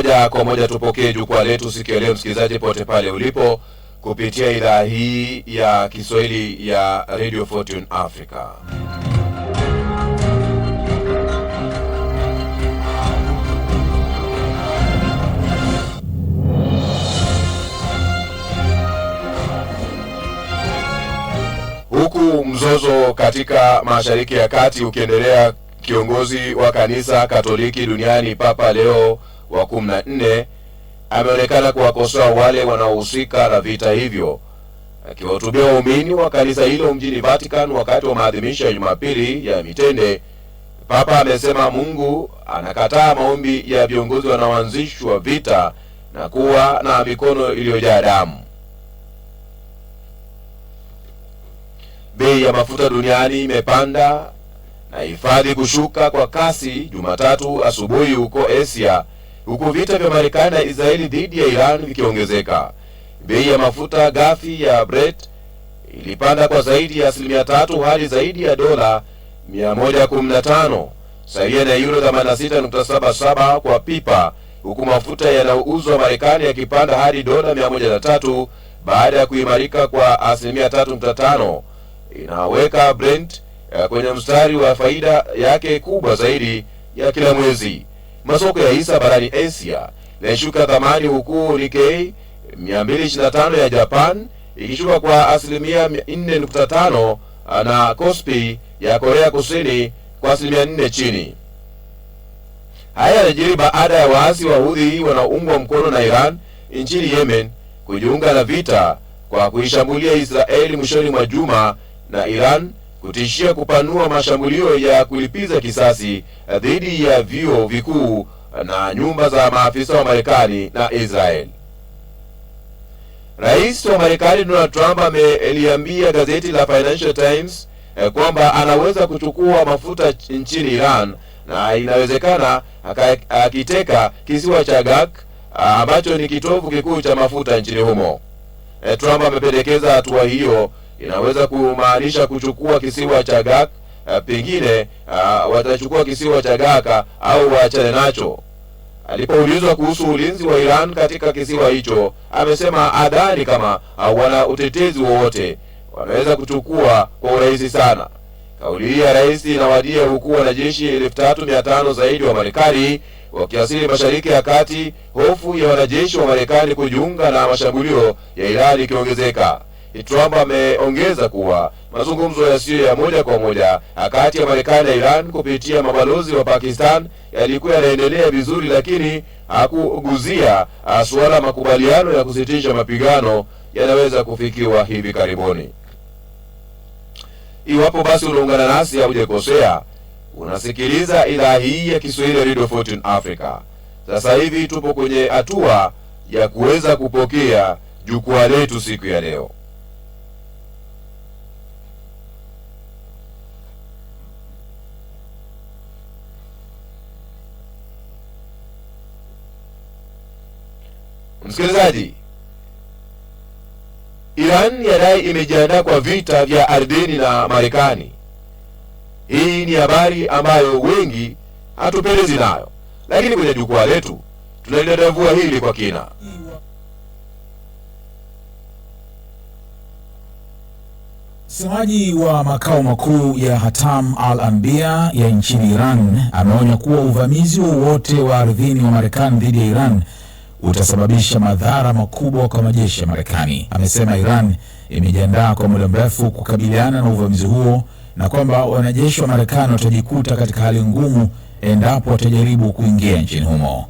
moja kwa moja tupokee jukwaa letu siku ya leo, msikilizaji pote pale ulipo, kupitia idhaa hii ya Kiswahili ya Radio Fortune Africa. Huku mzozo katika Mashariki ya Kati ukiendelea, kiongozi wa kanisa Katoliki duniani Papa Leo wa 14 ameonekana kuwakosoa wale wanaohusika na vita hivyo. Akiwahutubia waumini wa kanisa hilo mjini Vatican wakati wa maadhimisho ya Jumapili ya Mitende, Papa amesema Mungu anakataa maombi ya viongozi wanaoanzishwa vita na kuwa na mikono iliyojaa damu. Bei ya mafuta duniani imepanda na hifadhi kushuka kwa kasi Jumatatu asubuhi huko Asia, huku vita vya Marekani na Israeli dhidi ya Iran vikiongezeka. Bei ya mafuta ghafi ya Brent ilipanda kwa zaidi ya 3% hadi zaidi ya dola 115 sawa na euro 86.77 kwa pipa, huku mafuta yanayouzwa Marekani yakipanda hadi dola 103 baada ya kuimarika kwa 3.5. Inaweka Brent kwenye mstari wa faida yake kubwa zaidi ya kila mwezi. Masoko ya hisa barani Asia yanashuka thamani, huku Nikkei 225 ya Japan ikishuka kwa 4.5 na Kospi ya Korea Kusini kwa 4% chini. Haya yanajiri baada ya waasi wa Houthi wanaoungwa mkono na Iran nchini Yemen kujiunga na vita kwa kuishambulia Israeli mwishoni mwa juma, na Iran kutishia kupanua mashambulio ya kulipiza kisasi dhidi ya vyuo vikuu na nyumba za maafisa wa Marekani na Israel. Rais wa Marekani Donald Trump ameliambia gazeti la Financial Times kwamba anaweza kuchukua mafuta nchini Iran na inawezekana akiteka kisiwa cha Gag ambacho ni kitovu kikuu cha mafuta nchini humo. Trump amependekeza hatua hiyo inaweza kumaanisha kuchukua kisiwa cha Gag, pengine watachukua kisiwa cha Gaka au waachane nacho. Alipoulizwa kuhusu ulinzi wa Iran katika kisiwa hicho, amesema adhani kama wana utetezi wowote wanaweza kuchukua kwa urahisi sana. Kauli hii ya rais inawadia huku wanajeshi 3500 zaidi wa Marekani wakiasili Mashariki ya Kati, hofu ya wanajeshi wa Marekani kujiunga na mashambulio ya Iran ikiongezeka. Trump ameongeza kuwa mazungumzo yasiyo ya moja kwa moja kati ya Marekani na Iran kupitia mabalozi wa Pakistan yalikuwa yanaendelea vizuri, lakini hakuguzia suala makubaliano ya kusitisha mapigano yanaweza kufikiwa hivi karibuni. Iwapo basi unaungana nasi au hujakosea, unasikiliza idhaa hii ya Kiswahili ya Radio Fortune Africa. Sasa hivi tupo kwenye hatua ya kuweza kupokea jukwaa letu siku ya leo. Msikilizaji, Iran yadai imejiandaa kwa vita vya ardhini na Marekani. Hii ni habari ambayo wengi hatupendezi nayo, lakini kwenye jukwaa letu tunalidadavua hili kwa kina. Msemaji wa makao makuu ya Hatam al-Anbiya ya nchini Iran ameonya kuwa uvamizi wowote wa ardhini wa Marekani dhidi ya Iran utasababisha madhara makubwa kwa majeshi ya Marekani. Amesema Iran imejiandaa kwa muda mrefu kukabiliana na uvamizi huo na kwamba wanajeshi wa Marekani watajikuta katika hali ngumu endapo watajaribu kuingia nchini humo.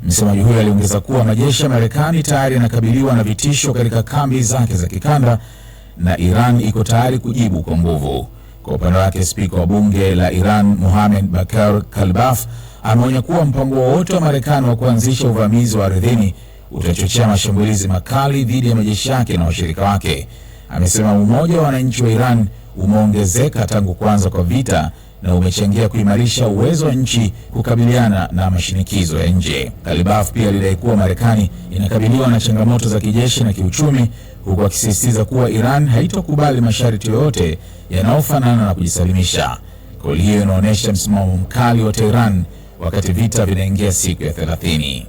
Msemaji huyo aliongeza kuwa majeshi ya Marekani tayari yanakabiliwa na vitisho katika kambi zake za kikanda na Iran iko tayari kujibu kwa nguvu. Kwa upande wake, spika wa bunge la Iran Mohammad Bakr Kalibaf ameonya kuwa mpango wowote wa Marekani wa kuanzisha uvamizi wa ardhini utachochea mashambulizi makali dhidi ya majeshi yake na washirika wake. Amesema umoja wa wananchi wa Iran umeongezeka tangu kuanza kwa vita na umechangia kuimarisha uwezo wa nchi kukabiliana na mashinikizo ya nje. Kalibaf pia alidai kuwa Marekani inakabiliwa na changamoto za kijeshi na kiuchumi, huku akisisitiza kuwa Iran haitokubali masharti yoyote yanayofanana na kujisalimisha. Kauli hiyo inaonyesha msimamo mkali wa Tehran wakati vita vinaingia siku ya 30.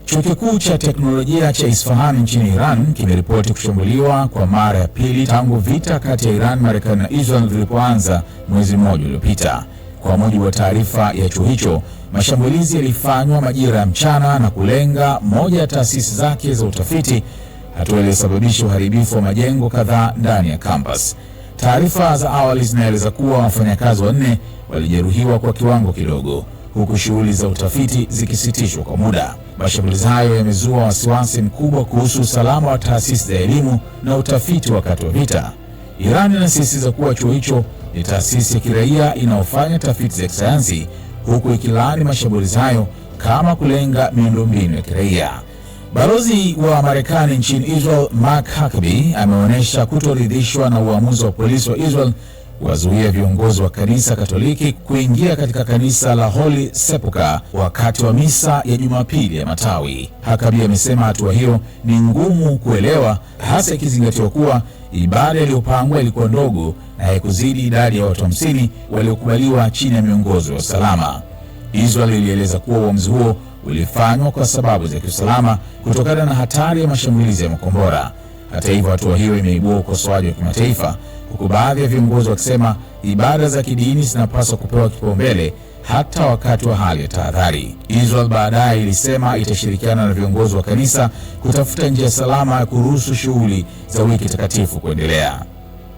Chuo kikuu cha teknolojia cha Isfahan nchini Iran kimeripoti kushambuliwa kwa mara ya pili tangu vita kati ya Iran, Marekani na Israel vilipoanza mwezi mmoja uliopita. Kwa mujibu wa taarifa ya chuo hicho, mashambulizi yalifanywa majira ya mchana na kulenga moja ya taasisi zake za utafiti, hatua iliyosababisha uharibifu wa majengo kadhaa ndani ya campus. Taarifa za awali zinaeleza kuwa wafanyakazi wanne walijeruhiwa kwa kiwango kidogo, huku shughuli za utafiti zikisitishwa kwa muda. Mashambulizi hayo yamezua wasiwasi mkubwa kuhusu usalama wa taasisi za elimu na utafiti wakati wa vita. Iran inasisitiza kuwa chuo hicho ni taasisi ya kiraia inayofanya tafiti za kisayansi, huku ikilaani mashambulizi hayo kama kulenga miundombinu ya kiraia. Balozi wa Marekani nchini Israel, Mark Huckabee, ameonyesha kutoridhishwa na uamuzi wa polisi wa Israel kuwazuia viongozi wa kanisa Katoliki kuingia katika kanisa la Holy Sepulchre wakati wa misa ya Jumapili ya Matawi. Huckabee amesema hatua hiyo ni ngumu kuelewa, hasa ikizingatiwa kuwa ibada iliyopangwa ilikuwa ndogo na haikuzidi idadi ya watu 50 waliokubaliwa chini ya miongozo ya usalama. Israel ilieleza kuwa uamuzi huo ulifanywa kwa sababu za kiusalama kutokana na hatari ya mashambulizi ya makombora. Hata hivyo, hatua hiyo imeibua ukosoaji wa kimataifa, huku baadhi ya viongozi wakisema ibada za kidini zinapaswa kupewa kipaumbele hata wakati wa hali ya tahadhari. Israel baadaye ilisema itashirikiana na viongozi wa kanisa kutafuta njia salama ya kuruhusu shughuli za wiki takatifu kuendelea.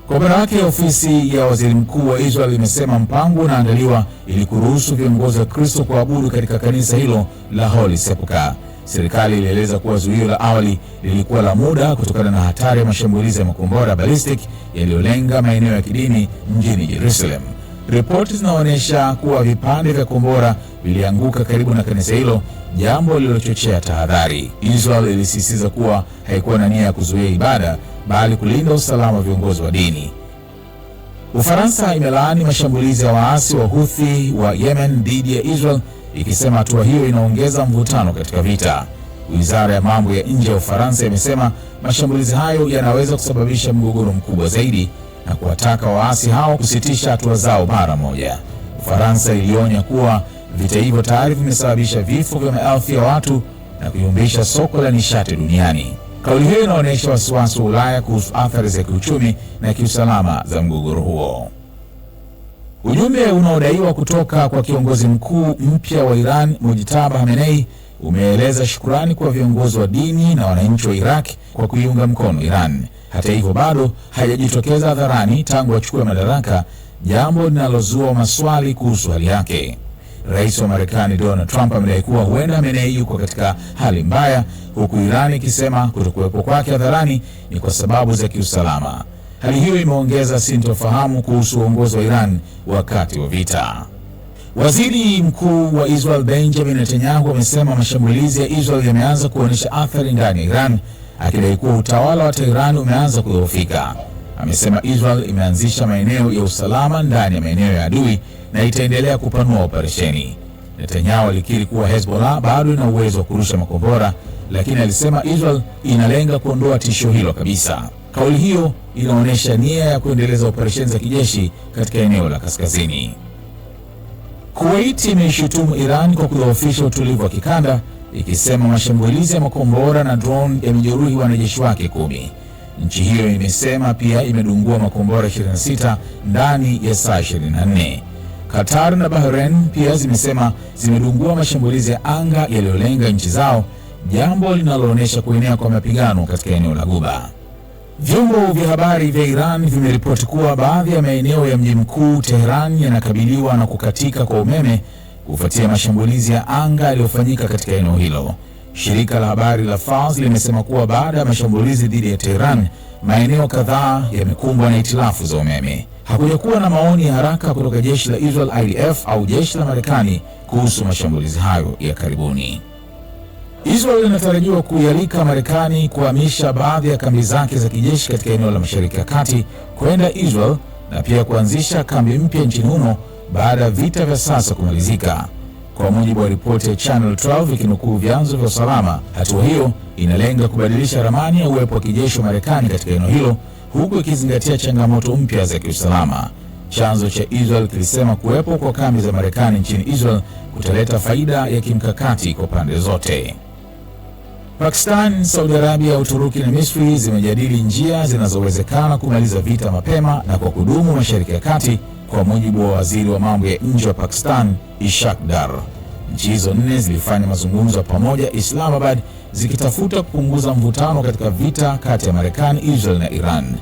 Kwa upande wake, ofisi ya waziri mkuu wa Israel imesema mpango unaandaliwa ili kuruhusu viongozi wa Kristo kuabudu katika kanisa hilo la Holy Sepulchre. Serikali ilieleza kuwa zuio la awali lilikuwa la muda kutokana na hatari ya mashambulizi ya makombora ballistic yaliyolenga maeneo ya kidini mjini Jerusalem. Ripoti zinaonyesha kuwa vipande vya kombora vilianguka karibu na kanisa hilo, jambo lililochochea tahadhari. Israel ilisisitiza kuwa haikuwa na nia ya kuzuia ibada, bali kulinda usalama wa viongozi wa dini. Ufaransa imelaani mashambulizi ya waasi wa Houthi wa Yemen dhidi ya Israel, ikisema hatua hiyo inaongeza mvutano katika vita. Wizara ya mambo ya nje ya Ufaransa imesema mashambulizi hayo yanaweza kusababisha mgogoro mkubwa zaidi na kuwataka waasi hao kusitisha hatua zao mara moja. Ufaransa ilionya kuwa vita hivyo tayari vimesababisha vifo vya maelfu ya watu na kuyumbisha soko la nishati duniani. Kauli hiyo inaonyesha wasiwasi wa Ulaya kuhusu athari za kiuchumi na kiusalama za mgogoro huo. Ujumbe unaodaiwa kutoka kwa kiongozi mkuu mpya wa Iran, Mojtaba Khamenei, umeeleza shukrani kwa viongozi wa dini na wananchi wa Iraq kwa kuiunga mkono Iran. Hata hivyo, bado hajajitokeza hadharani tangu achukue madaraka, jambo linalozua maswali kuhusu hali yake. Rais wa Marekani Donald Trump amedai kuwa huenda Khamenei yuko katika hali mbaya, huku Iran ikisema kutokuwepo kwake hadharani ni kwa sababu za kiusalama. Hali hiyo imeongeza sintofahamu kuhusu uongozi wa Iran wakati wa vita. Waziri Mkuu wa Israel Benjamin Netanyahu amesema mashambulizi ya Israel yameanza kuonyesha athari ndani ya Iran, akidai kuwa utawala wa Tehran umeanza kudhoofika. Amesema Israel imeanzisha maeneo ya usalama ndani ya maeneo ya adui na itaendelea kupanua operesheni. Netanyahu alikiri kuwa Hezbollah bado ina uwezo wa kurusha makombora, lakini alisema Israel inalenga kuondoa tishio hilo kabisa. Kauli hiyo inaonyesha nia ya kuendeleza operesheni za kijeshi katika eneo la kaskazini. Kuwait imeishutumu Iran kwa kudhoofisha utulivu wa kikanda, ikisema mashambulizi ya makombora na drone yamejeruhi wanajeshi wake 10. Nchi hiyo imesema pia imedungua makombora 26 ndani ya saa 24. Qatar na Bahrain pia zimesema zimedungua mashambulizi ya anga yaliyolenga nchi zao, jambo linaloonyesha kuenea kwa mapigano katika eneo la Ghuba. Vyombo vya habari vya Iran vimeripoti kuwa baadhi ya maeneo ya mji mkuu Tehran yanakabiliwa na kukatika kwa umeme kufuatia mashambulizi ya anga yaliyofanyika katika eneo hilo. Shirika la habari la Fars limesema kuwa baada ya mashambulizi dhidi ya Tehran, maeneo kadhaa yamekumbwa na hitilafu za umeme. Hakujakuwa na maoni ya haraka kutoka jeshi la Israel IDF au jeshi la Marekani kuhusu mashambulizi hayo ya karibuni. Israel inatarajiwa kuialika Marekani kuhamisha baadhi ya kambi zake za kijeshi katika eneo la Mashariki ya Kati kwenda Israel na pia kuanzisha kambi mpya nchini humo baada ya vita vya sasa kumalizika. Kwa mujibu wa ripoti ya Channel 12 ikinukuu vyanzo vya usalama, hatua hiyo inalenga kubadilisha ramani ya uwepo wa kijeshi wa Marekani katika eneo hilo, huku ikizingatia changamoto mpya za kiusalama. Chanzo cha Israel kilisema kuwepo kwa kambi za Marekani nchini Israel kutaleta faida ya kimkakati kwa pande zote. Pakistan, Saudi Arabia, Uturuki na Misri zimejadili njia zinazowezekana kumaliza vita mapema na kwa kudumu Mashariki ya Kati, kwa mujibu wa waziri wa mambo ya nje wa Pakistan, Ishaq Dar. Nchi hizo nne zilifanya mazungumzo ya pamoja Islamabad, zikitafuta kupunguza mvutano katika vita kati ya Marekani, Israel na Iran.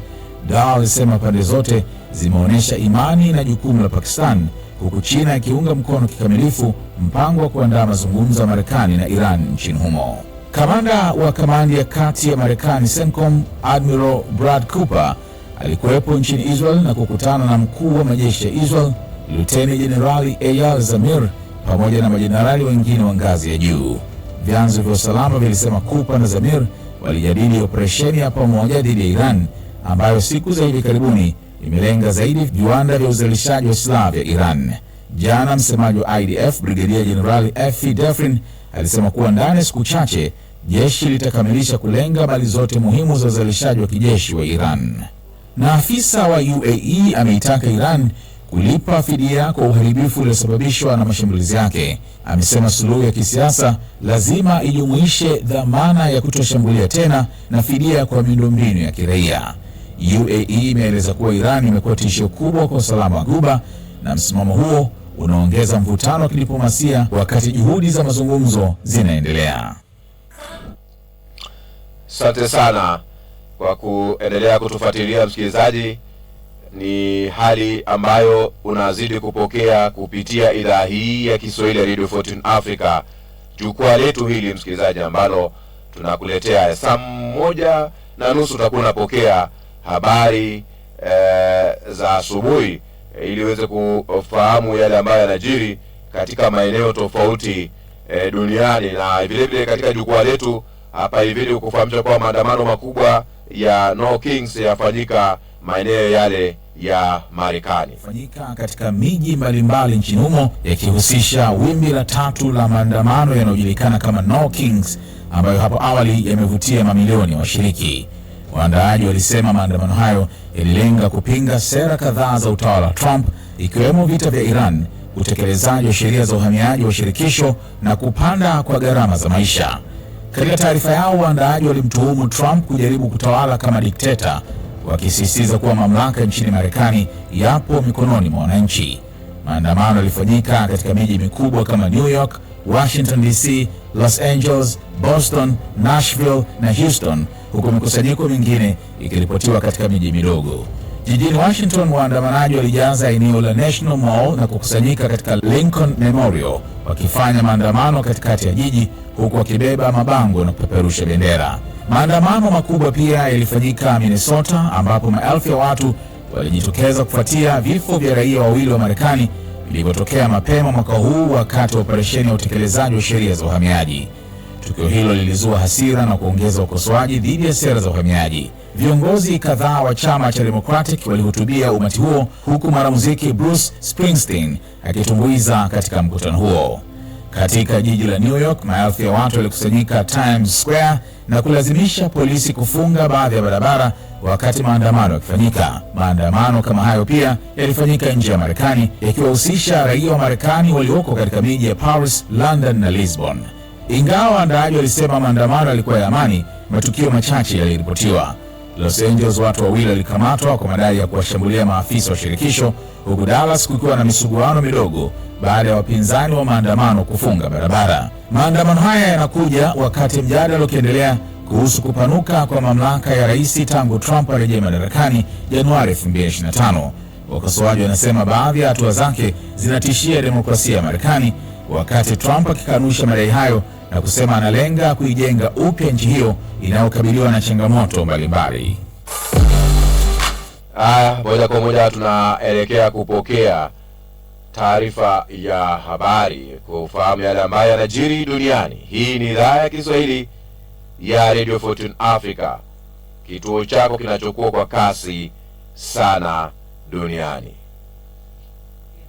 Dar alisema pande zote zimeonyesha imani na jukumu la Pakistan, huku China ikiunga mkono kikamilifu mpango wa kuandaa mazungumzo ya Marekani na Iran nchini humo. Kamanda wa kamandi ya kati ya Marekani CENTCOM, Admiral Brad Cooper, alikuwepo nchini Israel na kukutana na mkuu wa majeshi ya Israel, Luteni Jenerali Eyal Zamir, pamoja na majenerali wengine wa ngazi ya juu. Vyanzo vya usalama vilisema Cooper na Zamir walijadili operesheni ya pamoja dhidi ya Iran, ambayo siku za hivi karibuni imelenga zaidi viwanda vya uzalishaji wa silaha vya Iran. Jana msemaji wa IDF, Brigedia Jenerali F.E. Defrin, alisema kuwa ndani ya siku chache jeshi litakamilisha kulenga mali zote muhimu za uzalishaji wa kijeshi wa Iran. Na afisa wa UAE ameitaka Iran kulipa fidia kwa uharibifu uliosababishwa na mashambulizi yake. Amesema suluhu ya kisiasa lazima ijumuishe dhamana ya kutoshambulia tena na fidia kwa miundombinu ya kiraia. UAE imeeleza kuwa Iran imekuwa tishio kubwa kwa usalama wa Ghuba, na msimamo huo unaongeza mvutano wa kidiplomasia wakati juhudi za mazungumzo zinaendelea. Asante sana kwa kuendelea kutufuatilia msikilizaji. Ni hali ambayo unazidi kupokea kupitia idhaa hii ya Kiswahili ya Radio Fortune Africa. Jukwaa letu hili msikilizaji, ambalo tunakuletea saa 1:30 utakuwa unapokea habari za asubuhi, ili uweze kufahamu yale ambayo yanajiri katika maeneo tofauti duniani. Na vile vile katika jukwaa letu hapa hivi kufahamisha kwa maandamano makubwa ya No Kings yafanyika maeneo yale ya Marekani. Fanyika katika miji mbalimbali nchini humo, yakihusisha wimbi la 3 la maandamano yanayojulikana kama No Kings, ambayo hapo awali yamevutia mamilioni ya washiriki. Waandaaji walisema maandamano hayo yalilenga kupinga sera kadhaa za utawala wa Trump, ikiwemo vita vya Iran, utekelezaji wa sheria za uhamiaji wa shirikisho na kupanda kwa gharama za maisha. Katika taarifa yao, waandaaji walimtuhumu Trump kujaribu kutawala kama dikteta, wakisisitiza kuwa mamlaka nchini Marekani yapo mikononi mwa wananchi. Maandamano yalifanyika katika miji mikubwa kama New York, Washington DC, Los Angeles, Boston, Nashville na Houston, huku mikusanyiko mingine ikiripotiwa katika miji midogo. Jijini Washington, waandamanaji walijaza eneo la National Mall na kukusanyika katika Lincoln Memorial, wakifanya maandamano katikati ya jiji huku wakibeba mabango na kupeperusha bendera. Maandamano makubwa pia yalifanyika Minnesota, ambapo maelfu ya watu walijitokeza kufuatia vifo vya raia wawili wa Marekani vilivyotokea mapema mwaka huu wakati wa operesheni ya utekelezaji wa sheria za uhamiaji. Tukio hilo lilizua hasira na kuongeza ukosoaji dhidi ya sera za uhamiaji. Viongozi kadhaa wa chama cha Democratic walihutubia umati huo, huku mwanamuziki Bruce Springsteen akitumbuiza katika mkutano huo. Katika jiji la New York, maelfu ya watu walikusanyika Times Square na kulazimisha polisi kufunga baadhi ya barabara wakati maandamano yakifanyika. Maandamano kama hayo pia yalifanyika nje ya Marekani, yakiwahusisha raia wa Marekani walioko katika miji ya Paris, London na Lisbon. Ingawa waandaaji walisema maandamano yalikuwa ya amani, matukio machache yaliripotiwa. Los Angeles, watu wawili walikamatwa kwa madai ya kuwashambulia maafisa wa shirikisho, huku Dallas kukiwa na misuguano midogo baada ya wapinzani wa maandamano kufunga barabara. Maandamano haya yanakuja wakati mjadala ukiendelea kuhusu kupanuka kwa mamlaka ya rais tangu Trump arejea madarakani Januari 2025. Wakosoaji wanasema baadhi ya hatua zake zinatishia demokrasia ya Marekani, wakati Trump akikanusha madai hayo na kusema analenga kuijenga upya nchi hiyo inayokabiliwa na changamoto mbalimbali. Moja kwa moja tunaelekea kupokea taarifa ya habari, kufahamu yale ambayo yanajiri duniani. Hii ni idhaa ya Kiswahili ya Radio Fortune Africa, kituo chako kinachokuwa kwa kasi sana duniani.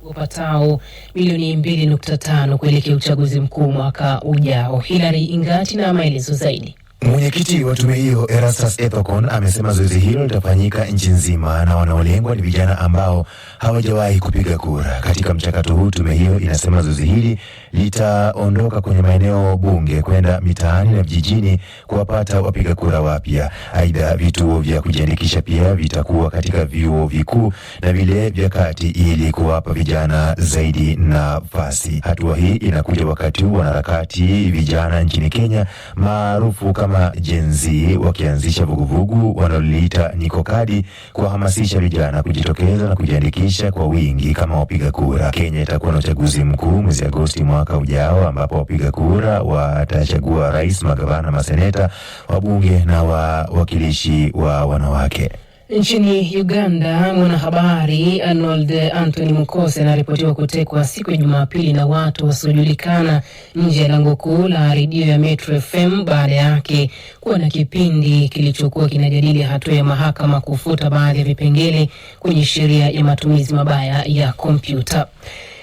Upatao milioni 2.5 kuelekea uchaguzi mkuu mwaka ujao. Hilary Ingati na maelezo zaidi. Mwenyekiti wa tume hiyo Erastus Ethekon amesema zoezi hilo litafanyika nchi nzima na wanaolengwa ni vijana ambao hawajawahi kupiga kura. Katika mchakato huu, tume hiyo inasema zoezi hili litaondoka kwenye maeneo bunge kwenda mitaani na vijijini kuwapata wapiga kura wapya. Aidha, vituo vya kujiandikisha pia vitakuwa katika vyuo vikuu na vile vya kati ili kuwapa vijana zaidi nafasi. Hatua hii inakuja wakati wanaharakati vijana nchini Kenya maarufu kama Gen Z wakianzisha vuguvugu wanaloliita Niko Kadi kuhamasisha vijana kujitokeza na kujiandikisha kwa wingi kama wapiga kura. Kenya itakuwa na uchaguzi mkuu mwezi Agosti mwaka ujao, ambapo wapiga kura watachagua rais, magavana, maseneta, wabunge na wawakilishi wa wanawake. Nchini Uganda, mwanahabari Arnold Anthony Mukose anaripotiwa kutekwa siku ya Jumapili na watu wasiojulikana nje ya lango kuu la redio ya Metro FM baada yake kuwa na kipindi kilichokuwa kinajadili hatua ya mahakama kufuta baadhi ya vipengele kwenye sheria ya matumizi mabaya ya kompyuta.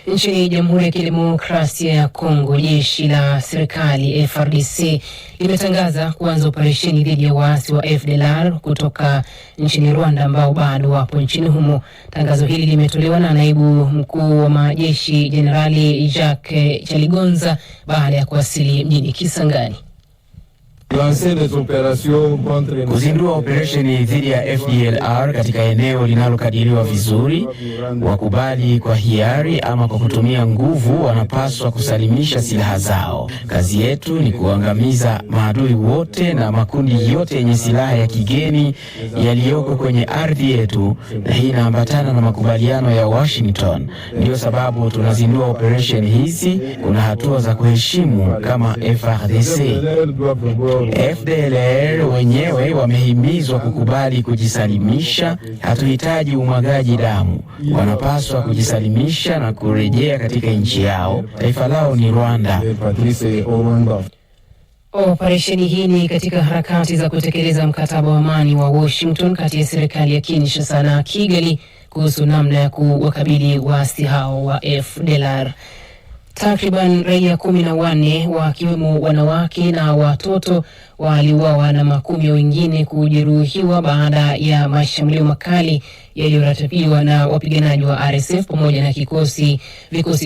Nchini Jamhuri ya Kidemokrasia ya Kongo, jeshi la serikali FARDC limetangaza kuanza operesheni dhidi ya waasi wa FDLR kutoka nchini Rwanda ambao bado wapo nchini humo. Tangazo hili limetolewa na naibu mkuu wa majeshi Jenerali Jacques Chaligonza baada ya kuwasili mjini Kisangani. Kuzindua operesheni dhidi ya FDLR katika eneo linalokadiriwa vizuri. Wakubali kwa hiari ama kwa kutumia nguvu wanapaswa kusalimisha silaha zao. Kazi yetu ni kuangamiza maadui wote na makundi yote yenye silaha ya kigeni yaliyoko kwenye ardhi yetu, na hii inaambatana na makubaliano ya Washington. Ndio sababu tunazindua operesheni hizi. Kuna hatua za kuheshimu kama FARDC. FDLR wenyewe wamehimizwa kukubali kujisalimisha. Hatuhitaji umwagaji damu. Wanapaswa kujisalimisha na kurejea katika nchi yao. Taifa lao ni Rwanda. Operesheni hii ni katika harakati za kutekeleza mkataba wa amani wa Washington kati ya serikali ya Kinshasa na Kigali kuhusu namna ya kuwakabili waasi hao wa FDLR. Takriban raia 14 wakiwemo wanawake na watoto waliuawa na makumi wengine kujeruhiwa baada ya mashambulio makali yaliyoratibiwa na wapiganaji wa RSF pamoja na vikosi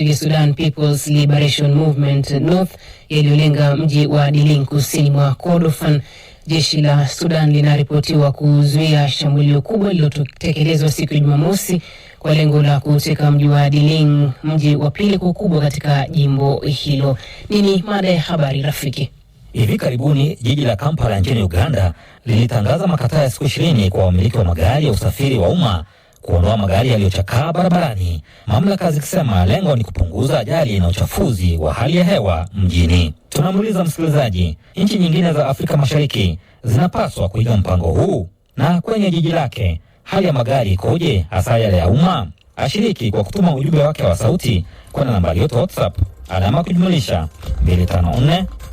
vya Sudan People's Liberation Movement North yaliyolenga mji wa Diling kusini mwa Kordofan. Jeshi la Sudan linaripotiwa kuzuia shambulio kubwa lililotekelezwa siku ya Jumamosi kwa lengo la kuteka mji wa Diling, mji wa pili kwa ukubwa katika jimbo hilo. Nini mada ya habari rafiki? Hivi karibuni jiji la Kampala nchini Uganda lilitangaza makataa ya siku 20 kwa wamiliki wa magari ya usafiri wa umma kuondoa magari yaliyochakaa barabarani, mamlaka zikisema lengo ni kupunguza ajali na uchafuzi wa hali ya hewa mjini. Tunamuuliza msikilizaji, nchi nyingine za Afrika Mashariki zinapaswa kuiga mpango huu? Na kwenye jiji lake hali ya magari ikoje, hasa yale ya umma? Ashiriki kwa kutuma ujumbe wake wa sauti kwa nambari yetu WhatsApp _254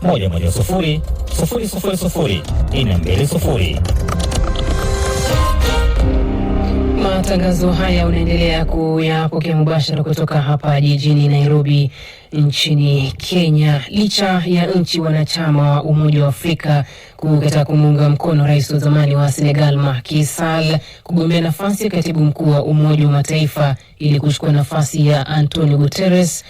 110 000 420. Matangazo haya unaendelea kuyapokea mubashara kutoka hapa jijini Nairobi nchini Kenya. Licha ya nchi wanachama wa Umoja wa Afrika kukataa kumuunga mkono rais wa zamani wa Senegal Macky Sall kugombea nafasi ya katibu mkuu wa Umoja wa Mataifa ili kuchukua nafasi ya Antonio Guterres,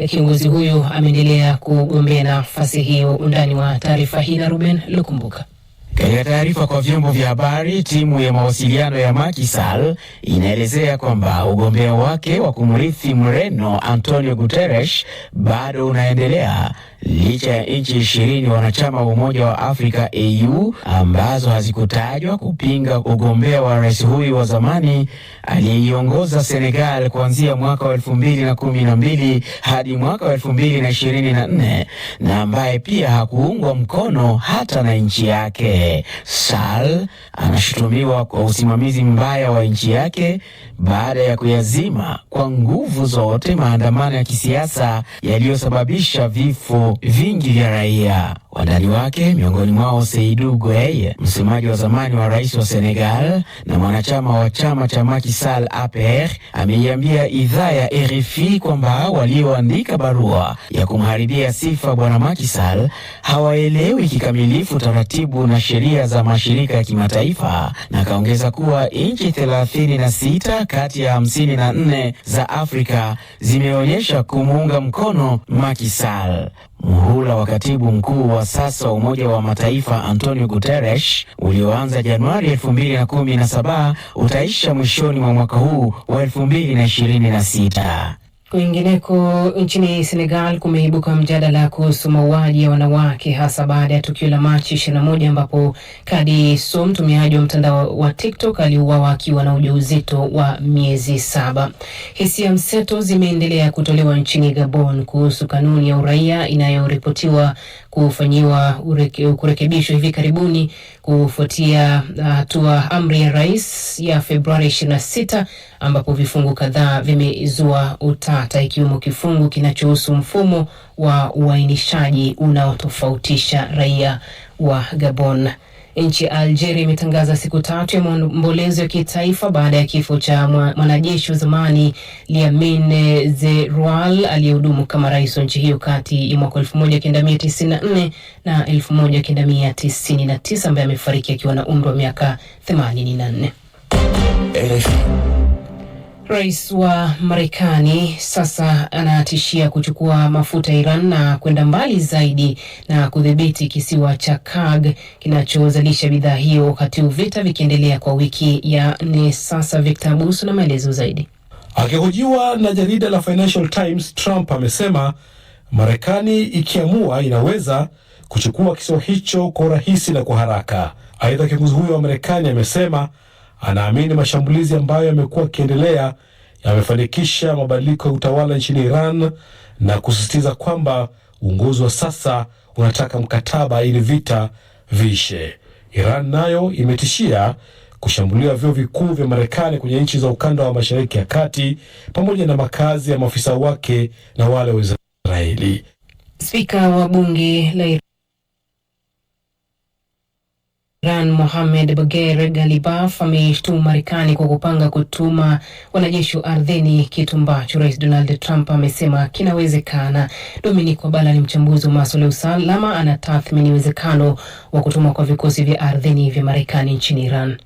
kiongozi huyo ameendelea kugombea nafasi hiyo. Undani wa taarifa hii na Ruben Lukumbuka. Katika taarifa kwa vyombo vya habari, timu ya mawasiliano ya Macky Sall inaelezea kwamba ugombea wake wa kumrithi Mreno Antonio Guterres bado unaendelea licha ya nchi 20 wanachama wa Umoja wa Afrika AU ambazo hazikutajwa kupinga ugombea wa rais huyu wa zamani aliyeiongoza Senegal kuanzia mwaka wa 2012 hadi mwaka wa 2024 na ambaye pia hakuungwa mkono hata na nchi yake. Sall anashutumiwa kwa usimamizi mbaya wa nchi yake baada ya kuyazima kwa nguvu zote maandamano ya kisiasa yaliyosababisha vifo vingi vya raia. Wandani wake miongoni mwao Seydou Gueye, msemaji wa zamani wa rais wa Senegal na mwanachama wa chama cha Macky Sall APR, ameiambia idhaa ya RFI kwamba walioandika barua ya kumharibia sifa bwana Macky Sall hawaelewi kikamilifu taratibu na sheria za mashirika ya kimataifa, na kaongeza kuwa nchi 36 kati ya 54 za Afrika zimeonyesha kumuunga mkono Macky Sall. Muhula wa katibu mkuu wa sasa wa Umoja wa Mataifa Antonio Guterres ulioanza Januari 2017 utaisha mwishoni mwa mwaka huu wa 2026. Kwingineko nchini Senegal kumeibuka mjadala kuhusu mauaji ya wanawake, hasa baada ya tukio la Machi 21 ambapo Kadi Sow, mtumiaji wa mtandao wa TikTok, aliuawa akiwa na ujauzito wa miezi 7. Hisia mseto zimeendelea kutolewa nchini Gabon kuhusu kanuni ya uraia inayoripotiwa kufanyiwa kurekebishwa hivi karibuni kufuatia hatua amri ya rais ya Februari 26 ambapo vifungu kadhaa vimezua utata, ikiwemo kifungu kinachohusu mfumo wa uainishaji unaotofautisha raia wa Gabon. Nchi ya Algeria imetangaza siku 3 ya maombolezo ya kitaifa baada ya kifo cha mwanajeshi wa zamani Lamine Zeroual aliyehudumu kama rais wa nchi hiyo kati ya mwaka 1994 na 1999, ambaye amefariki akiwa na umri wa miaka 84. Rais wa Marekani sasa anatishia kuchukua mafuta Iran na kwenda mbali zaidi na kudhibiti kisiwa cha Kurg kinachozalisha bidhaa hiyo, wakati vita vikiendelea kwa wiki ya 4 sasa. Victor Abuso na maelezo zaidi. Akihojiwa na jarida la Financial Times, Trump amesema Marekani ikiamua inaweza kuchukua kisiwa hicho kwa urahisi na kwa haraka. Aidha, kiongozi huyo wa Marekani amesema anaamini mashambulizi ambayo yamekuwa yakiendelea yamefanikisha mabadiliko ya utawala nchini Iran, na kusisitiza kwamba uongozi wa sasa unataka mkataba ili vita viishe. Iran nayo imetishia kushambulia vyuo vikuu vya Marekani kwenye nchi za ukanda wa Mashariki ya Kati pamoja na makazi ya maafisa wake na wale wa Israeli. Spika wa bunge la Iran Mohamed Bagher Ghalibaf ameshtumu Marekani kwa kupanga kutuma wanajeshi ardhini, kitu ambacho Rais Donald Trump amesema kinawezekana. Dominic Wabala ni mchambuzi wa masuala ya usalama, anatathmini uwezekano wa kutumwa kwa vikosi vya ardhini vya Marekani nchini Iran.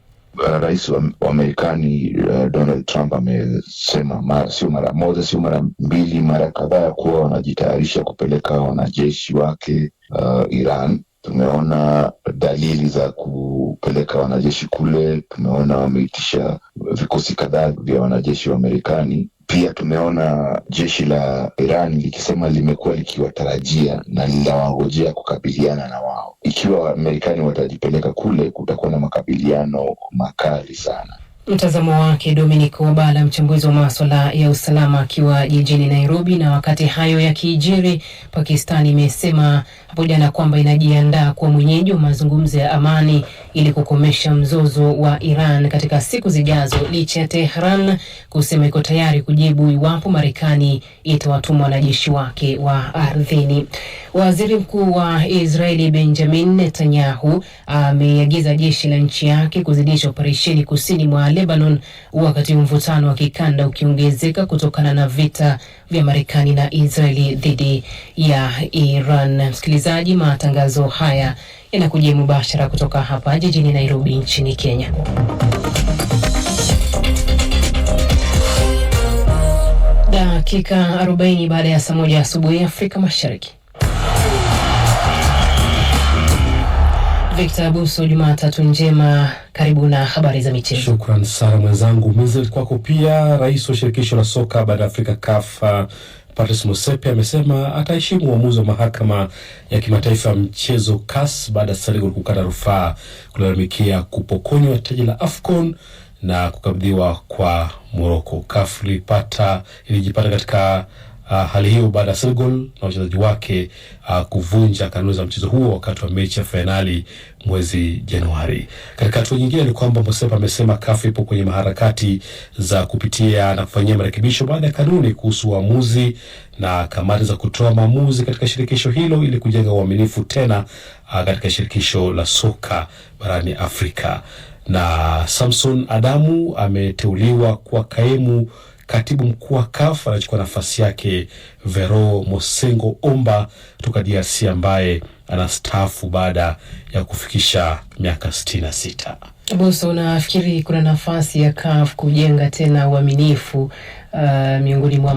Rais wa Marekani Donald Trump amesema sio mara moja, sio mara mbili, mara kadhaa kuwa wanajitayarisha kupeleka wanajeshi wake Iran. Tumeona dalili za kupeleka wanajeshi kule. Tumeona wameitisha vikosi kadhaa vya wanajeshi wa Marekani. Pia tumeona jeshi la Iran likisema limekuwa likiwatarajia na linawangojea kukabiliana na wao. Ikiwa Marekani watajipeleka kule, kutakuwa na makabiliano makali sana. Mtazamo wake Dominic Wabala, mchambuzi wa masuala ya usalama, akiwa jijini Nairobi. Na wakati hayo yakijiri, Pakistan imesema hapo jana kwamba inajiandaa kuwa mwenyeji wa mazungumzo ya amani ili kukomesha mzozo wa Iran katika siku zijazo, licha ya Tehran kusema iko tayari kujibu iwapo Marekani itawatuma wanajeshi wake wa ardhini. Waziri Mkuu wa Israeli Benjamin Netanyahu ameagiza jeshi la nchi yake kuzidisha operesheni kusini mwa Lebanon, wakati mvutano wa kikanda ukiongezeka kutokana na vita vya Marekani na Israeli dhidi ya Iran. Msikilizaji, matangazo haya yanakujia mubashara kutoka hapa jijini Nairobi nchini Kenya. Dakika 40 baada ya saa 1 asubuhi Afrika Mashariki. Victor Abuso, Jumatatu njema, karibu na habari za michezo. Shukran sana mwenzangu. Mzee kwako pia. Rais wa shirikisho la soka bara Afrika CAF Patrice Motsepe amesema ataheshimu uamuzi wa mahakama ya kimataifa ya mchezo CAS baada ya Senegal kukata rufaa kulalamikia kupokonywa taji la AFCON na kukabidhiwa kwa Morocco. CAF ilijipata katika hali hiyo baada ya Senegal na wachezaji wake kuvunja kanuni za mchezo huo wakati wa mechi ya fainali mwezi Januari. Katika hatua nyingine ni kwamba Motsepe amesema CAF ipo kwenye maharakati za kupitia na kufanyia marekebisho baada ya kanuni kuhusu uamuzi na kamati za kutoa maamuzi katika shirikisho hilo ili kujenga uaminifu tena katika shirikisho la soka barani Afrika. Na Samson Adamu ameteuliwa kuwa kaimu katibu mkuu wa CAF, anachukua nafasi yake Vero Mosengo Omba kutoka DRC ambaye anastaafu baada ya kufikisha miaka 66. Boso, unafikiri kuna nafasi ya CAF kujenga tena uaminifu miongoni mwa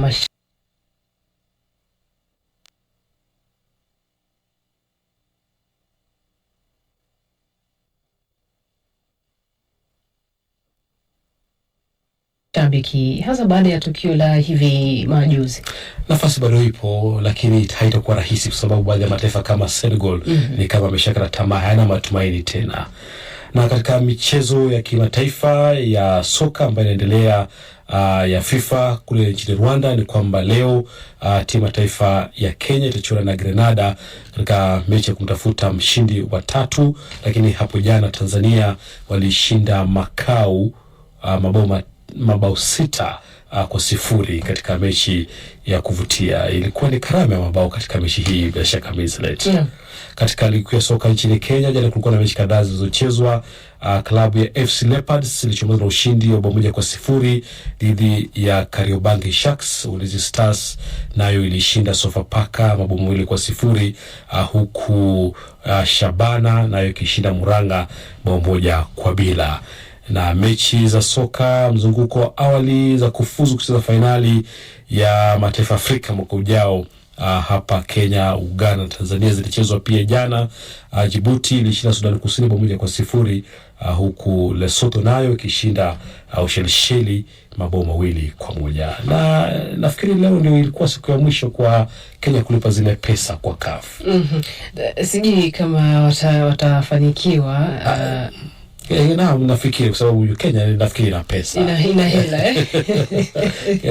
mashabiki hasa baada ya tukio la hivi majuzi? Nafasi bado ipo, lakini haitakuwa rahisi kwa sababu baadhi ya mataifa kama Senegal ni kama ameshakata tamaa, hayana matumaini tena. Na katika michezo ya kimataifa ya soka ambayo inaendelea ya FIFA kule nchini Rwanda ni kwamba leo timu ya taifa ya Kenya itachuana na Grenada katika mechi ya kumtafuta mshindi wa 3, lakini hapo jana Tanzania walishinda Makau mabao 6-0 katika mechi ya kuvutia. Ilikuwa ni karama ya mabao katika mechi hii bila shaka Mizlet. Katika ligi ya soka nchini Kenya jana kulikuwa na mechi kadhaa zilizochezwa. Klabu ya FC Leopards ilichomoza na ushindi wa 1-0 dhidi ya Kariobangi Sharks. Ulinzi Stars nayo ilishinda Sofapaka mabao 2-0, huku Shabana nayo ikishinda Muranga 1-0. Na mechi za soka mzunguko wa awali za kufuzu kucheza fainali ya mataifa Afrika mwaka ujao hapa Kenya, Uganda na Tanzania zilichezwa pia jana. Djibouti ilishinda Sudan Kusini 1-0, huku Lesotho nayo ikishinda Ushelisheli mabao 2-1. Na nafikiri leo ndio ilikuwa siku ya mwisho kwa Kenya kulipa zile pesa kwa CAF. Sijui kama watafanikiwa. Nafikiri kwa sababu Kenya nafikiri ina pesa. Ina hela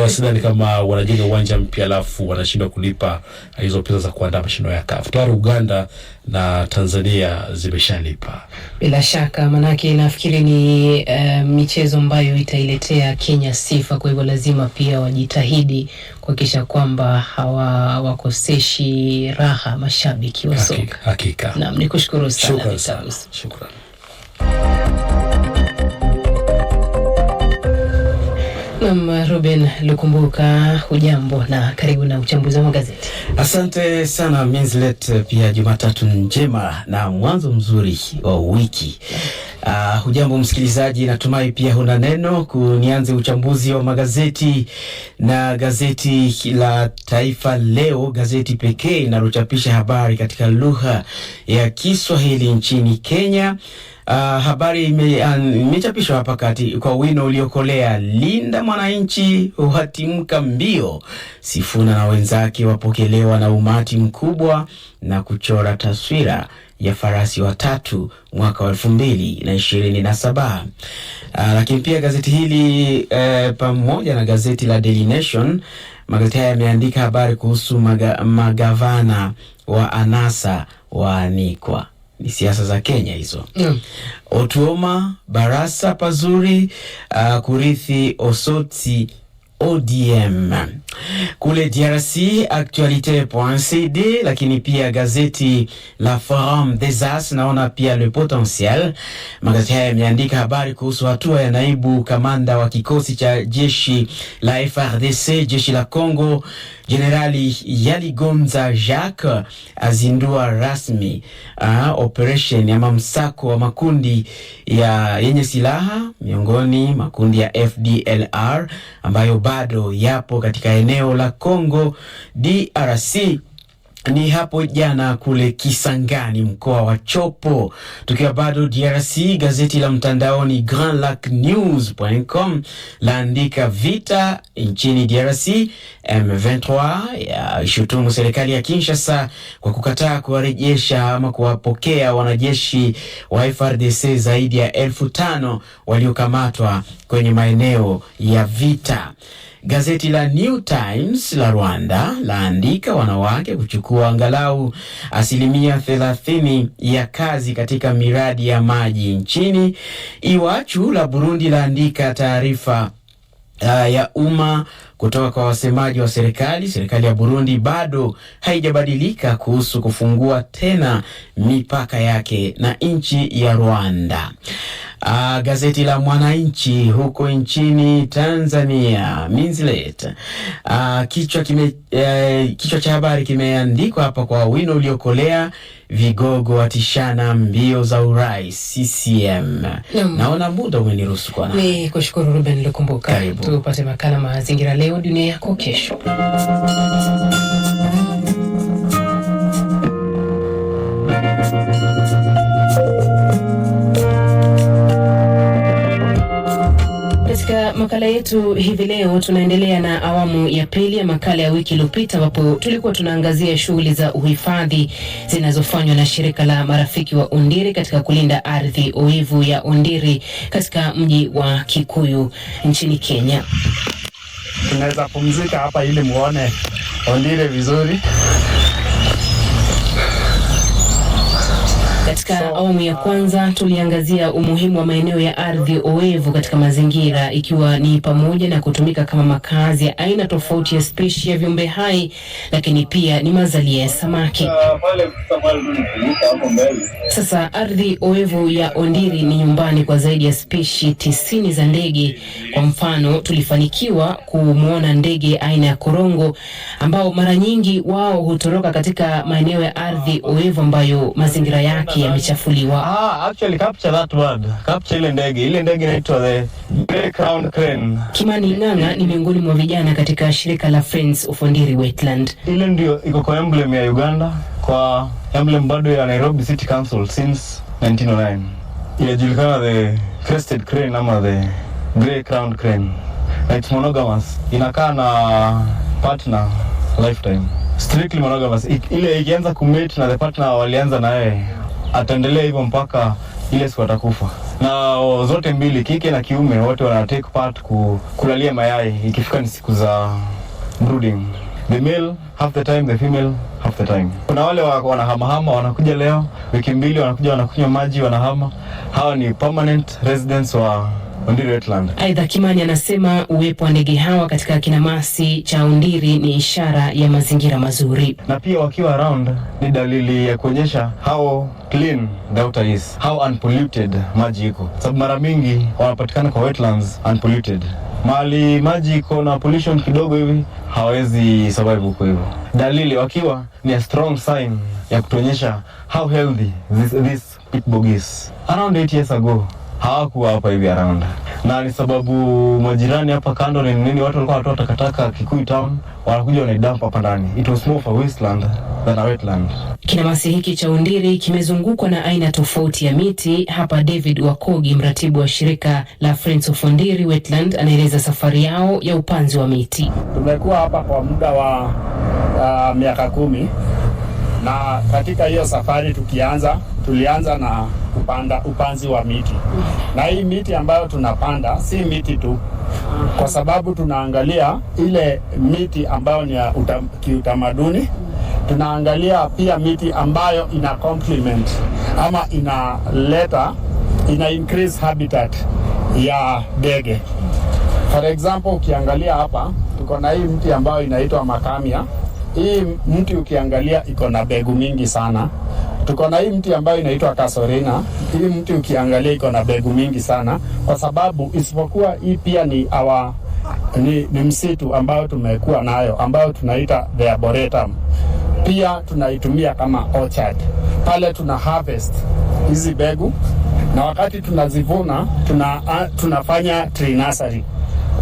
Sidhani kama wanajenga uwanja mpya alafu wanashindwa kulipa hizo pesa za kuandaa mashindano ya CAF. Tayari Uganda na Tanzania zimeshalipa. Bila shaka, manake nafikiri ni michezo ambayo itailetea Kenya sifa, kwa hivyo lazima pia wajitahidi kuhakikisha kwamba hawakoseshi raha mashabiki wa soka. Hakika. Naam, nikushukuru sana. Shukrani. Ruben Lukumbuka, hujambo na karibu na uchambuzi wa magazeti. Asante sana Minslet, pia Jumatatu njema na mwanzo mzuri wa wiki. Hujambo msikilizaji, natumai pia huna neno kunianze uchambuzi wa magazeti na gazeti la Taifa Leo, gazeti pekee linalochapisha habari katika lugha ya Kiswahili nchini Kenya. Habari imechapishwa hapa kati kwa wino uliokolea: Linda Mwananchi huhatimka mbio, Sifuna na wenzake wapokelewa na umati mkubwa na kuchora taswira ya farasi watatu mwaka wa 2027. Lakini pia gazeti hili pamoja na gazeti la Daily Nation, magazeti haya yameandika habari kuhusu magavana wa anasa waanikwa. Ni siasa za Kenya hizo. Otuoma Barasa pazuri kurithi Osotsi ODM. Kule DRC actualité.cd, lakini pia gazeti la Forum des As, naona pia Le Potentiel. Magazeti haya yameandika habari kuhusu hatua ya naibu kamanda wa kikosi cha jeshi la FARDC, jeshi la Kongo, Generali Yaligonza Jacques azindua rasmi operation ya msako wa makundi yenye silaha, miongoni makundi ya FDLR ambayo bado yapo katika eneo la Kongo DRC. Ni hapo jana kule Kisangani, mkoa wa Chopo. Tukiwa bado DRC, gazeti la mtandaoni grandlacnews.com laandika vita nchini DRC. M23 ya shutumu serikali ya Kinshasa kwa kukataa kuwarejesha ama kuwapokea wanajeshi wa FARDC zaidi ya 5,000 waliokamatwa kwenye maeneo ya vita. Gazeti la New Times la Rwanda laandika wanawake kuchukua angalau 30% ya kazi katika miradi ya maji nchini. Iwachu la Burundi laandika taarifa ya umma kutoka kwa wasemaji wa serikali ya Burundi bado haijabadilika kuhusu kufungua tena mipaka yake na nchi ya Rwanda. Gazeti la Mwananchi huko nchini Tanzania, Minslet, kichwa cha habari kimeandikwa hapa kwa wino uliokolea, vigogo watishana mbio za urais CCM. Naona muda umeniruhusu kwa nani. Ni kushukuru Ruben Lukumbuka. Tupate makala Mazingira Leo Dunia Yako Kesho. Katika makala yetu hivi leo tunaendelea na awamu ya pili ya makala ya wiki iliyopita, ambapo tulikuwa tunaangazia shughuli za uhifadhi zinazofanywa na shirika la marafiki wa Ondiri katika kulinda ardhi oevu ya Ondiri katika mji wa Kikuyu nchini Kenya. Tunaweza pumzika hapa ili muone Ondiri vizuri. Katika awamu ya kwanza tuliangazia umuhimu wa maeneo ya ardhi oevu katika mazingira, ikiwa ni pamoja na kutumika kama makazi ya aina tofauti ya spishi ya viumbe hai, lakini pia ni mazalia ya samaki. Sasa ardhi oevu ya Ondiri ni nyumbani kwa zaidi ya spishi 90 za ndege. Kwa mfano, tulifanikiwa kumuona ndege aina ya korongo ambao mara nyingi wao hutoroka katika maeneo ya ardhi oevu ambayo mazingira yake yamechafuliwa. Actually capture that bird. Capture ile ndege. Ile ndege inaitwa the Grey Crowned Crane. Kimani Ng'ang'a ni miongoni mwa vijana katika shirika la Friends of Ondiri Wetland. Ile ndio iko kwa emblem ya Uganda, kwa emblem bado ya Nairobi City Council since 1909. Inajulikana the crested crane ama the Grey Crowned Crane. It's monogamous. Inakaa na partner lifetime. Strictly monogamous. Ile ikianza kumate na the partner walianza na yeye, ataendelea hivyo mpaka ile siku atakufa. Na zote mbili, kike na kiume, wote wana take part kulalia mayai ikifika ni siku za brooding. The male half the time, the female half the time. Kuna wale wanahamahama, wanakuja leo, wiki mbili wanakuja wanakunywa maji, wanahama. Hawa ni permanent residents wa Ondiri Wetland. Aidha, Kimani anasema uwepo wa ndege hawa katika kinamasi cha Ondiri ni ishara ya mazingira mazuri. Na pia wakiwa around ni dalili ya kuonyesha how clean the water is, how unpolluted maji iko. Sababu mara mingi wanapatikana kwa wetlands unpolluted. Mahali maji iko na pollution kidogo hivi hawezi survive huko hivyo. Dalili wakiwa ni a strong sign ya kutuonyesha how healthy this pit bog is. Around 8 years ago hawakuwa hapa hivi around. Na ni sababu majirani hapa kando ni nini, watu walikuwa watoa takataka Kikuyu town, wanakuja wanaidump hapa ndani. It was more of a wasteland than a wetland. Kinamasi hiki cha Ondiri kimezungukwa na aina tofauti ya miti. Hapa David Wakogi, mratibu wa shirika la Friends of Ondiri Wetland, anaeleza safari yao ya upanzi wa miti. Tumekuwa hapa kwa muda wa miaka 10, na katika hiyo safari tulianza na upanzi wa miti. Na hii miti ambayo tunapanda si miti tu, kwa sababu tunaangalia ile miti ambayo ni ya kiutamaduni. Tunaangalia pia miti ambayo ina complement ama ina increase habitat ya ndege. For example, ukiangalia hapa tuko na hii mti ambayo inaitwa makamia. Hii mti ukiangalia iko na mbegu mingi sana. Tuko na hii mti ambayo inaitwa kasorina. Hii mti ukiangalia iko na mbegu mingi sana, kwa sababu isipokuwa hii pia ni msitu ambayo tumekuwa nayo ambayo tunaita the arboretum. Pia tunaitumia kama orchard. Pale tuna harvest hizi mbegu, na wakati tunazivuna tunafanya tree nursery.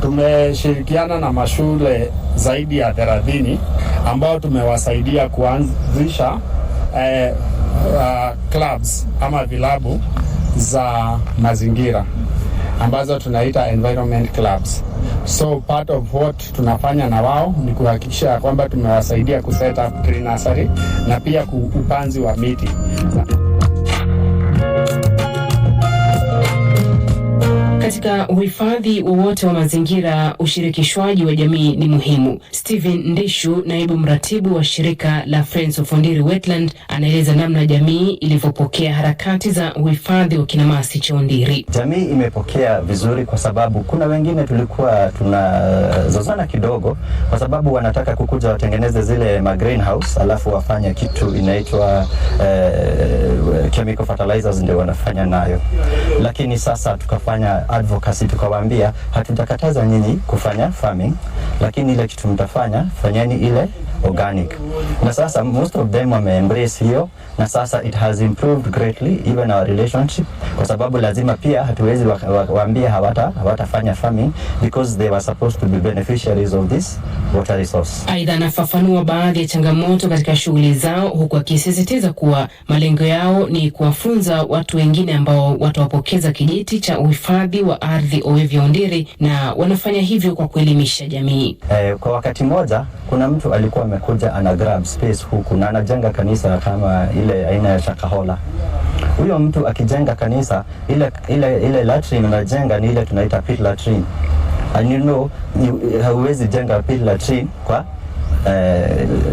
Tumeshirikiana na mashule zaidi ya 30 ambao tumewasaidia kuanzisha clubs ama vilabu za mazingira ambazo tunaita environment clubs. So part of what tunafanya na wao ni kuhakikisha kwamba tumewasaidia kuset up tree nursery na pia upanzi wa miti. Katika uhifadhi wowote wa mazingira, ushirikishwaji wa jamii ni muhimu. Steven Ndishu, naibu mratibu wa shirika la Friends of Ondiri Wetland, anaeleza namna jamii ilivyopokea harakati za uhifadhi wa kinamasi cha Ondiri. Jamii imepokea vizuri kwa sababu kuna wengine tulikuwa tunazozana kidogo kwa sababu wanataka kukuja watengeneze zile greenhouse alafu wafanye kitu inaitwa chemical fertilizers ndio wanafanya nayo. Lakini sasa tukafanya advocacy, tukawaambia hatutakataza nyinyi kufanya farming, lakini ile kitu mtafanya fanyeni ile organic. Na sasa most of them wame embrace hiyo, na sasa it has improved greatly even our relationship, kwa sababu lazima pia hatuwezi waambia hawatafanya farming because they were supposed to be beneficiaries of this water resource. Aidha, anafafanua baadhi ya changamoto katika shughuli zao, huku akisisitiza kuwa malengo yao ni kuwafunza watu wengine ambao watawapokeza kijiti cha uhifadhi wa ardhi oevu ya Ondiri, na wanafanya hivyo kwa kuelimisha jamii. Kwa wakati moja kuna mtu alikuwa amekuja ana grab space huku na anajenga kanisa kama ile aina ya Shakahola. Huyo mtu akijenga kanisa, ile latrine anajenga ni ile tunaita pit latrine. And you know, hauwezi jenga pit latrine kwa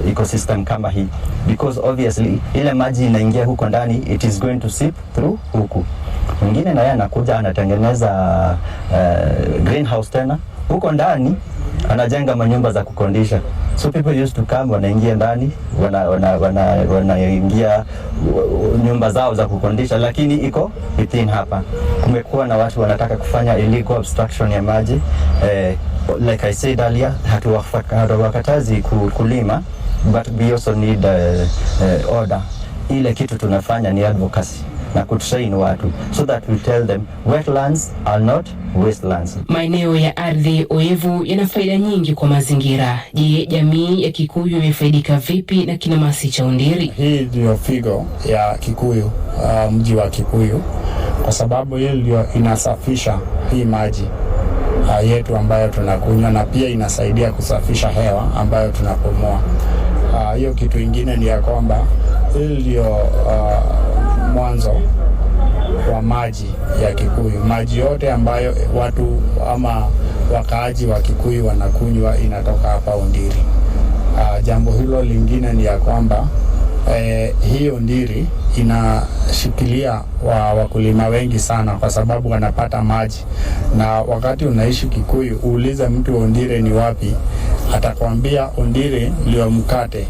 ecosystem kama hii, because obviously ile maji inaingia huko ndani, it is going to seep through huku. Mwingine naye anakuja anatengeneza greenhouse tena huko ndani, anajenga manyumba za kukondisha. So people used to come, wanaingia ndani, wanaingia nyumba zao za kukondisha, lakini iko within hapa. Kumekuwa na watu wanataka kufanya illegal obstruction ya maji. Like I said earlier, hatuwakatazi kulima, but we also need order. Ile kitu tunafanya ni advocacy na kutrain watu so that we tell them wetlands are not wastelands. Maeneo ya ardhi oevu yana faida nyingi kwa mazingira. Je, jamii ya Kikuyu imefaidika vipi na kinamasi cha Ondiri? Hii ndio figo ya Kikuyu, mji wa Kikuyu, kwa sababu hii ndio inasafisha hii maji yetu ambayo tunakunywa, na pia inasaidia kusafisha hewa ambayo tunapumua. Hiyo kitu ingine ni ya kwamba hii ndio mwanzo wa maji ya Kikuyu. Maji yote ambayo watu ama wakaaji wa Kikuyu wanakunywa inatoka hapa Ondiri. Jambo hilo lingine ni ya kwamba hii Ondiri inashikilia wakulima wengi sana, kwa sababu wanapata maji. Na wakati unaishi Kikuyu, uulize mtu Ondiri ni wapi, atakwambia Ondiri ndio mkate,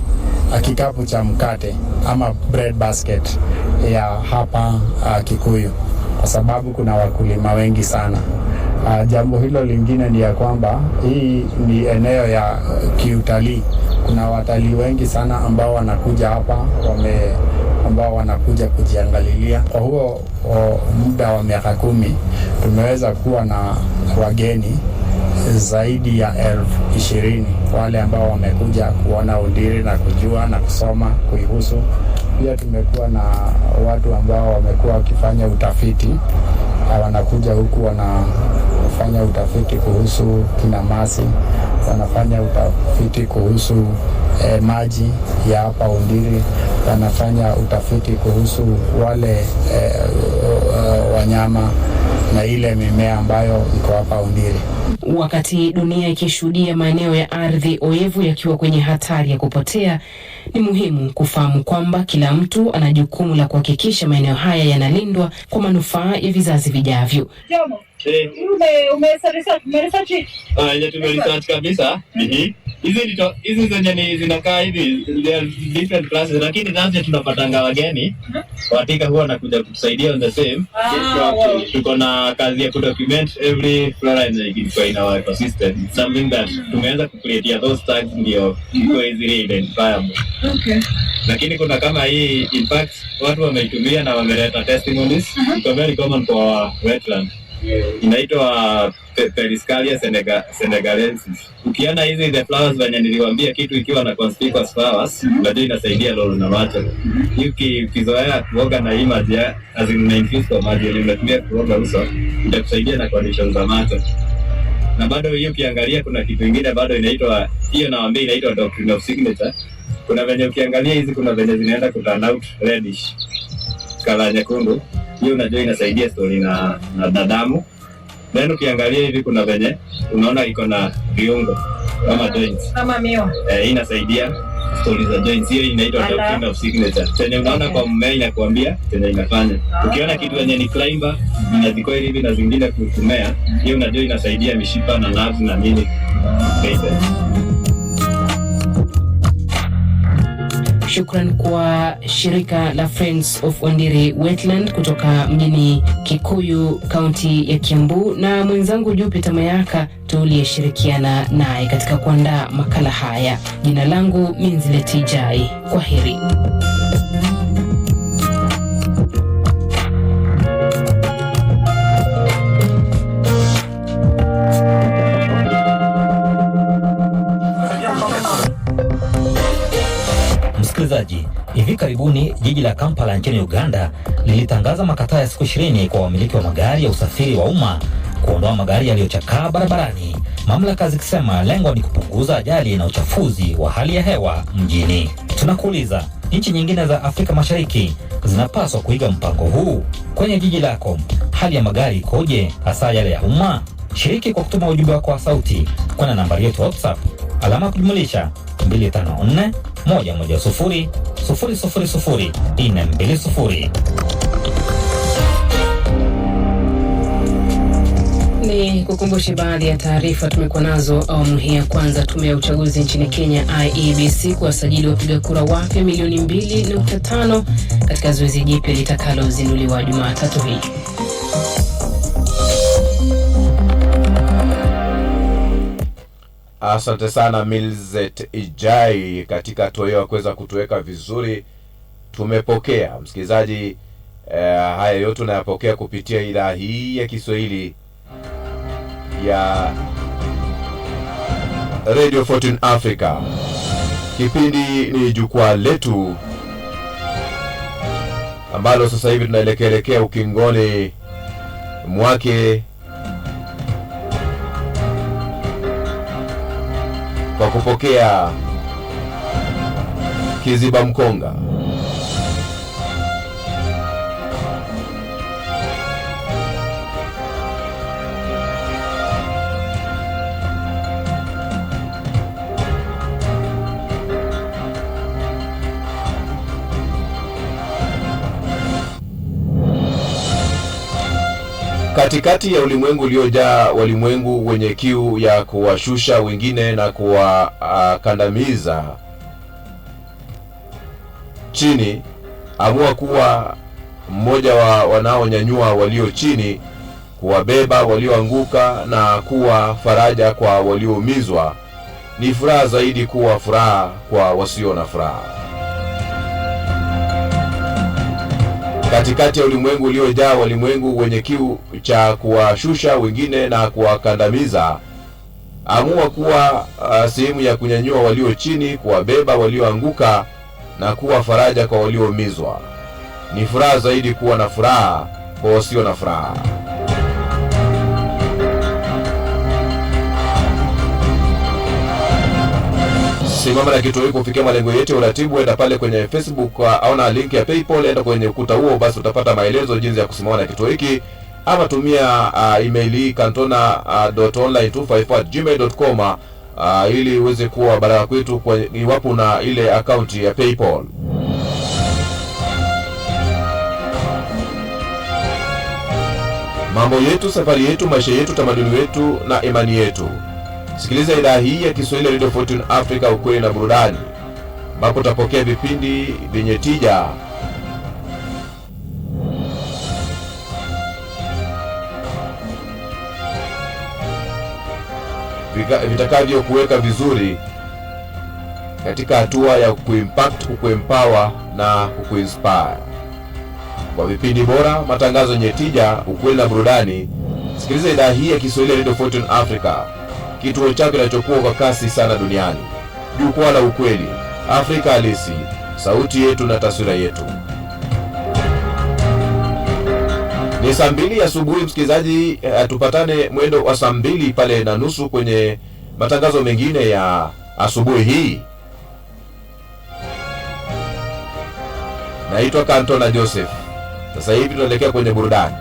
kikapu cha mkate ama bread basket ya hapa Kikuyu, kwa sababu kuna wakulima wengi sana. Jambo hilo lingine ni ya kwamba hii ni eneo ya kiutalii. Kuna watalii wengi sana ambao wanakuja hapa, ambao wanakuja kujiangalilia. Kwa huo muda wa miaka 10 tumeweza kuwa na wageni zaidi ya 20,000 wale ambao wamekuja kuona Ondiri na kujua na kusoma kuihusu. Pia tumekuwa na watu ambao wamekuwa wakifanya utafiti, wanakuja huku wanafanya utafiti kuhusu kinamasi, wanafanya utafiti kuhusu maji ya hapa Ondiri, wanafanya utafiti kuhusu wale wanyama na ile mimea ambayo iko hapa Ondiri. Wakati dunia ikishuhudia maeneo ya ardhi oevu yakiwa kwenye hatari ya kupotea, ni muhimu kufahamu kwamba kila mtu ana jukumu la kuhakikisha maeneo haya yanalindwa kwa manufaa ya vizazi vijavyo. Tumeresearch kabisa. Hizi zenye zinakaa hivi different classes, lakini nazo tunapatanga wageni watika huwa wanakuja kutusaidia on the same. Tuko na kazi ya kudocument every flora in our ecosystem, something that tumeanza kucreate those tags ndio iko easily identifiable. Okay. Lakini kuna kama hii impact watu wameitumia na wameleta testimonies, iko very common for wetland. Inaitwa Periscalia senegalensis. Ukiona hizi the flowers wenye niliwaambia kitu ikiwa na conspicuous flowers, ndio inasaidia lolo na water. Ukizoea kuoga na hii maji azina infuse kwa maji ile unatumia kuoga uso, itakusaidia na conditions za matter. Na bado hiyo ukiangalia kuna kitu kingine bado inaitwa, hiyo nawaambia inaitwa doctrine of signature. Kuna venye ukiangalia hizi kuna venye zinaenda ku turn out reddish, kala nyekundu. Hiyo unajua inasaidia story na damu. Then ukiangalia hivi kuna venye unaona iko na viungo kama joints. Kama miwa. Hii inasaidia stories za joints. Hiyo inaitwa doctrine of signature. Chenye unaona kwa mmea inakuambia chenye inafanya. Ukiona kitu yenye ni climber inaziko hivi na zingine kumea, hiyo unajua inasaidia mishipa na nerves na nini. Shukran kwa shirika la Friends of Wandiri Wetland kutoka mjini Kikuyu, kaunti ya Kiambu, na mwenzangu Jupiter Mayaka tuliyeshirikiana naye katika kuandaa makala haya. Jina langu Minzileti Jai. Kwaheri. Msikilizaji, hivi karibuni jiji la Kampala nchini Uganda lilitangaza makataa ya siku 20 kwa wamiliki wa magari ya usafiri wa umma kuondoa magari yaliyochakaa barabarani, mamlaka zikisema lengo ni kupunguza ajali na uchafuzi wa hali ya hewa mjini. Tunakuuliza, nchi nyingine za Afrika Mashariki zinapaswa kuiga mpango huu? Kwenye jiji lako hali ya magari ikoje, hasa yale ya umma? Shiriki kwa kutuma ujumbe wako wa sauti kwa nambari yetu WhatsApp +254 110 000 420. Ni kukumbushe baadhi ya taarifa tumekuwa nazo awamu hii ya kwanza. Tume ya uchaguzi nchini Kenya IEBC kuwasajili wapiga kura wapya milioni 2.5 katika zoezi jipya litakalozinduliwa Jumatatu hii. Asante sana Milzet Ijai katika toyo kuweza kutuweka vizuri. Tumepokea msikilizaji, haya yote tunayapokea kupitia idhaa hii ya Kiswahili ya Radio Fortune Africa. Kipindi ni jukwaa letu ambalo sasa hivi tunaelekea ukingoni mwake kwa kupokea Kiziba Mkonga. Katikati ya ulimwengu uliojaa walimwengu wenye kiu ya kuwashusha wengine na kuwakandamiza chini, amua kuwa mmoja wa wanaonyanyua walio chini, kuwabeba walioanguka na kuwa faraja kwa walioumizwa. Ni furaha zaidi kuwa furaha kwa wasio na furaha. Katikati ya ulimwengu uliojaa walimwengu wenye kiu cha kuwashusha wengine na kuwakandamiza, amua kuwa sehemu ya kunyanyua walio chini, kuwabeba walioanguka na kuwa faraja kwa walioumizwa. Ni furaha zaidi kuwa na furaha kwa wasio na furaha. Simama na kituo hiki kufikia malengo yetu ya uratibu. Enda pale kwenye Facebook, aona link ya PayPal, enda kwenye ukuta huo, basi utapata maelezo jinsi ya kusimama na kituo hiki, ama tumia email hii cantona.online254@gmail.com ili uweze kuwa baraka kwetu iwapo na ile akaunti ya PayPal. Mambo yetu, safari yetu, maisha yetu, tamaduni wetu na imani yetu. Sikiliza idhaa hii ya Kiswahili Radio Fortune Africa, ukweli na burudani, ambapo utapokea vipindi vyenye tija, vitakavyo kuweka vizuri katika hatua ya kuimpact, kukuempower na kukuinspire. Kwa vipindi bora, matangazo yenye tija, ukweli na burudani, sikiliza idhaa hii ya Kiswahili Radio Fortune Africa, kituo chako kinachokuwa kwa kasi sana duniani. Jukwaa la ukweli, Afrika halisi, sauti yetu na taswira yetu. Ni saa 2 asubuhi msikilizaji, tupatane mwendo wa saa 2 pale na nusu kwenye matangazo mengine ya asubuhi hii. Naitwa Cantona Joseph. Sasa hivi tunaelekea kwenye burudani.